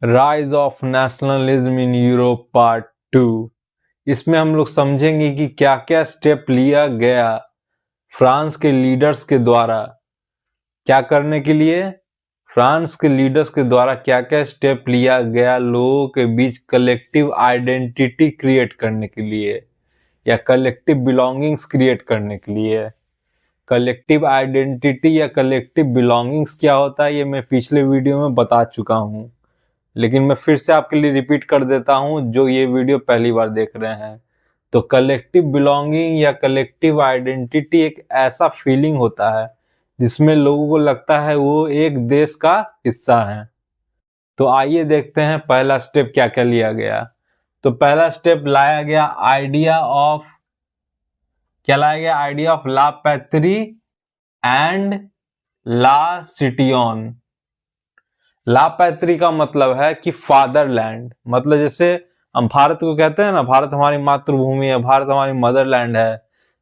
Rise of nationalism in Europe part 2। इसमें हम लोग समझेंगे कि क्या क्या स्टेप लिया गया फ्रांस के लीडर्स के द्वारा क्या करने के लिए, फ्रांस के लीडर्स के द्वारा क्या क्या स्टेप लिया गया लोगों के बीच कलेक्टिव आइडेंटिटी क्रिएट करने के लिए या कलेक्टिव बिलोंगिंग्स क्रिएट करने के लिए। कलेक्टिव आइडेंटिटी या कलेक्टिव बिलोंगिंग्स क्या होता है ये मैं पिछले वीडियो में बता चुका हूं, लेकिन मैं फिर से आपके लिए रिपीट कर देता हूं जो ये वीडियो पहली बार देख रहे हैं। तो कलेक्टिव बिलोंगिंग या कलेक्टिव आइडेंटिटी एक ऐसा फीलिंग होता है जिसमें लोगों को लगता है वो एक देश का हिस्सा है। तो आइए देखते हैं पहला स्टेप क्या क्या लिया गया। तो पहला स्टेप लाया गया आइडिया ऑफ, क्या लाया गया, आइडिया ऑफ ला पैत्री एंड ला सिटियन। ला पैत्री का मतलब है कि फादरलैंड, मतलब जैसे हम भारत को कहते हैं ना, भारत हमारी मातृभूमि है, भारत हमारी मदरलैंड है।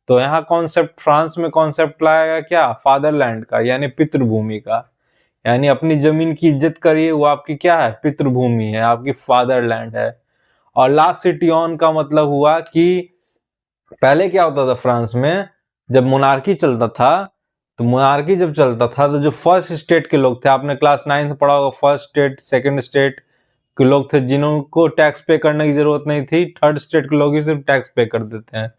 तो यहाँ कॉन्सेप्ट, फ्रांस में कॉन्सेप्ट लाया गया क्या, फादरलैंड का, यानी पितृभूमि का। यानी अपनी जमीन की इज्जत करिए, वो आपकी क्या है, पितृभूमि है, आपकी फादरलैंड है। और ला सिटियन का मतलब हुआ कि पहले क्या होता था फ्रांस में, जब मोनार्की चलता था, तो मोनार्की जब चलता था तो जो फर्स्ट स्टेट के लोग थे, आपने क्लास 9 पढ़ा होगा, फर्स्ट स्टेट सेकंड स्टेट के लोग थे जिनको टैक्स पे करने की जरूरत नहीं थी, थर्ड स्टेट के लोग ही सिर्फ टैक्स पे कर देते हैं।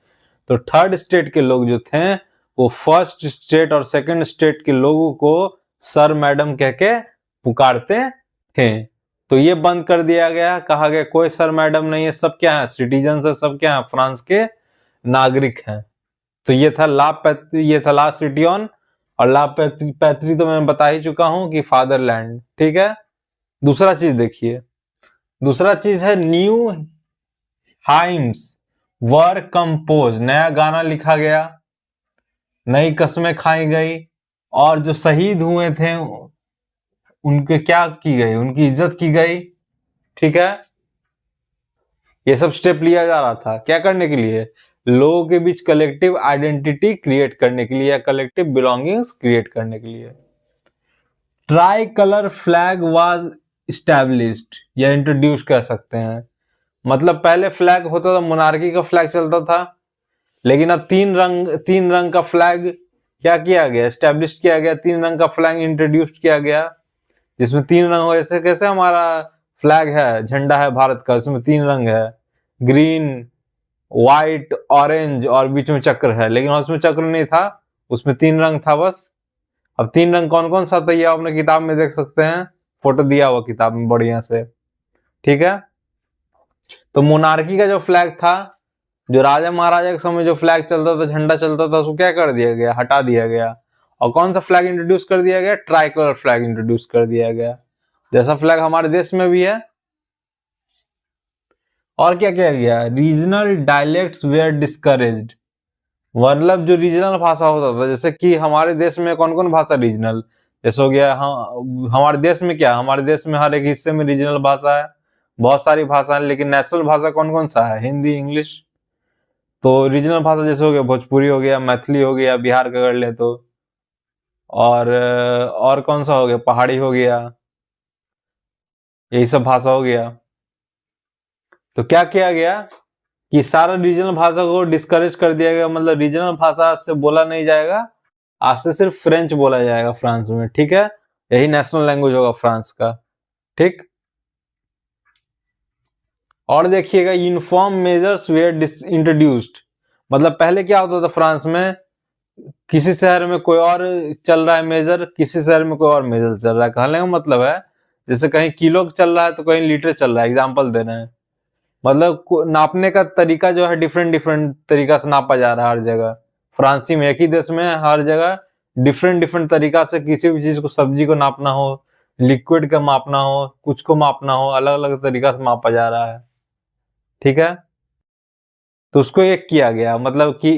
तो थर्ड स्टेट के लोग जो थे वो फर्स्ट स्टेट और सेकंड स्टेट के लोगों को सर मैडम कह के पुकारते थे। तो ये बंद कर दिया गया, कहा गया कोई सर मैडम नहीं है, सब क्या है, सिटीजन है, सब क्या है, फ्रांस के नागरिक हैं। तो ये था ला सिटियन, और ला पैत्री तो मैं बता ही चुका हूं कि फादरलैंड। ठीक है, दूसरा चीज देखिए, दूसरा चीज है न्यू हाइम्स वर कंपोज, नया गाना लिखा गया, नई कस्में खाई गई, और जो शहीद हुए थे उनके क्या की गई, उनकी इज्जत की गई। ठीक है, ये सब स्टेप लिया जा रहा था क्या करने के लिए, लोगों के बीच कलेक्टिव आइडेंटिटी क्रिएट करने के लिए या कलेक्टिव बिलोंगिंग्स क्रिएट करने के लिए। Try colour flag was established या इंट्रोड्यूस कर सकते हैं। मतलब पहले फ्लैग होता था, मोनार्की का फ्लैग चलता था, लेकिन अब तीन रंग का फ्लैग क्या किया गया, स्टैब्लिश किया गया, तीन रंग का फ्लैग इंट्रोड्यूस किया गया, जिसमें तीन रंग हो। ऐसे कैसे हमारा फ्लैग है, झंडा है भारत का, उसमें तीन रंग है, ग्रीन, व्हाइट, ऑरेंज और बीच में चक्र है, लेकिन उसमें चक्र नहीं था, उसमें तीन रंग था बस। अब तीन रंग कौन कौन सा था ये आपने किताब में देख सकते हैं, फोटो दिया हुआ किताब में बढ़िया से। ठीक है, तो मोनार्की का जो फ्लैग था, जो राजा महाराजा के समय जो फ्लैग चलता था, झंडा चलता था, उसको क्या कर दिया गया, हटा दिया गया। और कौन सा फ्लैग इंट्रोड्यूस कर दिया गया, ट्राई कलर फ्लैग इंट्रोड्यूस कर दिया गया, जैसा फ्लैग हमारे देश में भी है। और क्या किया गया, रीजनल डायलेक्ट्स वेयर डिस्करेज्ड, मतलब जो रीजनल भाषा होता था, जैसे कि हमारे देश में कौन कौन भाषा रीजनल, जैसे हो गया हमारे देश में क्या, हमारे देश में हर एक हिस्से में रीजनल भाषा है, बहुत सारी भाषा है, लेकिन नेशनल भाषा कौन कौन सा है, हिंदी, इंग्लिश। तो रीजनल भाषा जैसे हो गया भोजपुरी हो गया, मैथिली हो गया, बिहार का कर ले तो, और कौन सा हो गया, पहाड़ी हो गया, यही सब भाषा हो गया। तो क्या किया गया कि सारा रीजनल भाषा को डिस्करेज कर दिया गया, मतलब रीजनल भाषा से बोला नहीं जाएगा, आज से सिर्फ फ्रेंच बोला जाएगा फ्रांस में। ठीक है, यही नेशनल लैंग्वेज होगा फ्रांस का। ठीक, और देखिएगा यूनिफॉर्म मेजर्स वेयर इंट्रोड्यूस्ड, मतलब पहले क्या होता था फ्रांस में, किसी शहर में कोई और चल रहा है मेजर, किसी शहर में कोई और मेजर चल रहा है। कहने का मतलब है जैसे कहीं किलो चल रहा है तो कहीं लीटर चल रहा है, एग्जाम्पल दे रहे हैं, मतलब नापने का तरीका जो है डिफरेंट डिफरेंट तरीका से नापा जा रहा है हर जगह। फ्रांसी में, एक ही देश में हर जगह डिफरेंट डिफरेंट तरीका से किसी भी चीज को, सब्जी को नापना हो, लिक्विड का मापना हो, कुछ को मापना हो, अलग अलग तरीका से मापा जा रहा है। ठीक है, तो उसको एक किया गया, मतलब कि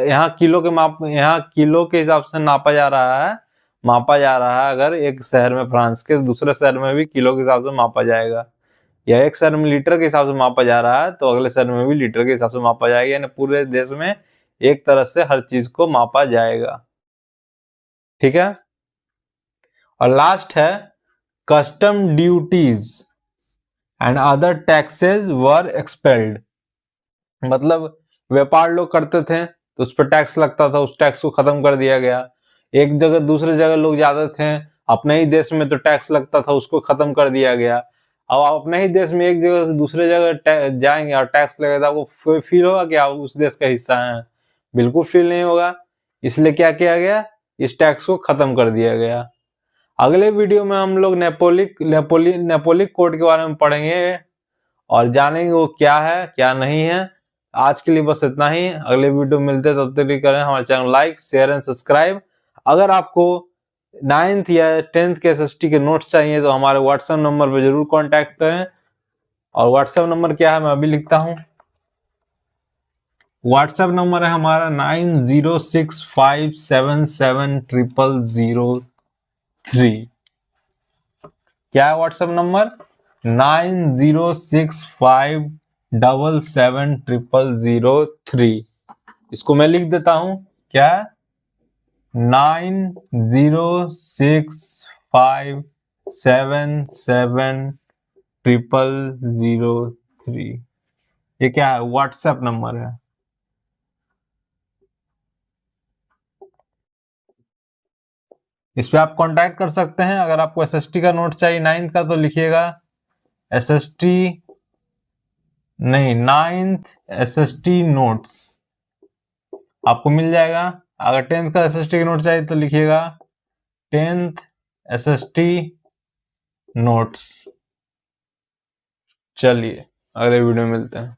यहाँ किलो के माप, यहाँ किलो के हिसाब से नापा जा रहा है, मापा जा रहा है। अगर एक शहर में फ्रांस के, दूसरे शहर में भी किलो के हिसाब से मापा जाएगा, या एक शहर में लीटर के हिसाब से मापा जा रहा है तो अगले शहर में भी लीटर के हिसाब से मापा जाएगा, यानी पूरे देश में एक तरह से हर चीज को मापा जाएगा। ठीक है, और लास्ट है custom duties. And other taxes were expelled. मतलब व्यापार लोग करते थे तो उस पर टैक्स लगता था, उस टैक्स को खत्म कर दिया गया। एक जगह दूसरे जगह लोग जाते थे, अपने ही देश में तो टैक्स लगता था, उसको खत्म कर दिया गया। अब आप अपने ही देश में एक जगह से दूसरे जगह जाएंगे और टैक्स लगेगा, आपको फील होगा कि आप उस देश का हिस्सा हैं? बिल्कुल फील नहीं होगा। इसलिए क्या किया गया, इस टैक्स को खत्म कर दिया गया। अगले वीडियो में हम लोग नेपोलिक कोड के बारे में पढ़ेंगे और जानेंगे वो क्या है क्या नहीं है। आज के लिए बस इतना ही, अगले वीडियो मिलते हैं, तब तक के करें हमारे channel like share and subscribe. अगर आपको 9th या 10th के एसएसटी के नोट्स चाहिए तो हमारे व्हाट्सएप नंबर पर जरूर कांटेक्ट करें। और व्हाट्सएप नंबर क्या है मैं अभी लिखता हूं। व्हाट्सएप नंबर है हमारा 9065770003। क्या है व्हाट्सएप नंबर? 9065770003। इसको मैं लिख देता हूं, क्या है? 9065770003। ये क्या है? व्हाट्सएप नंबर है। इस पे आप कांटेक्ट कर सकते हैं। अगर आपको एसएसटी का नोट चाहिए 9th का तो लिखिएगा एसएसटी, नहीं 9th एसएसटी नोट्स आपको मिल जाएगा। अगर 10th का एसएसटी का नोट चाहिए तो लिखिएगा 10th एसएसटी नोट्स। चलिए अगले वीडियो में मिलते हैं।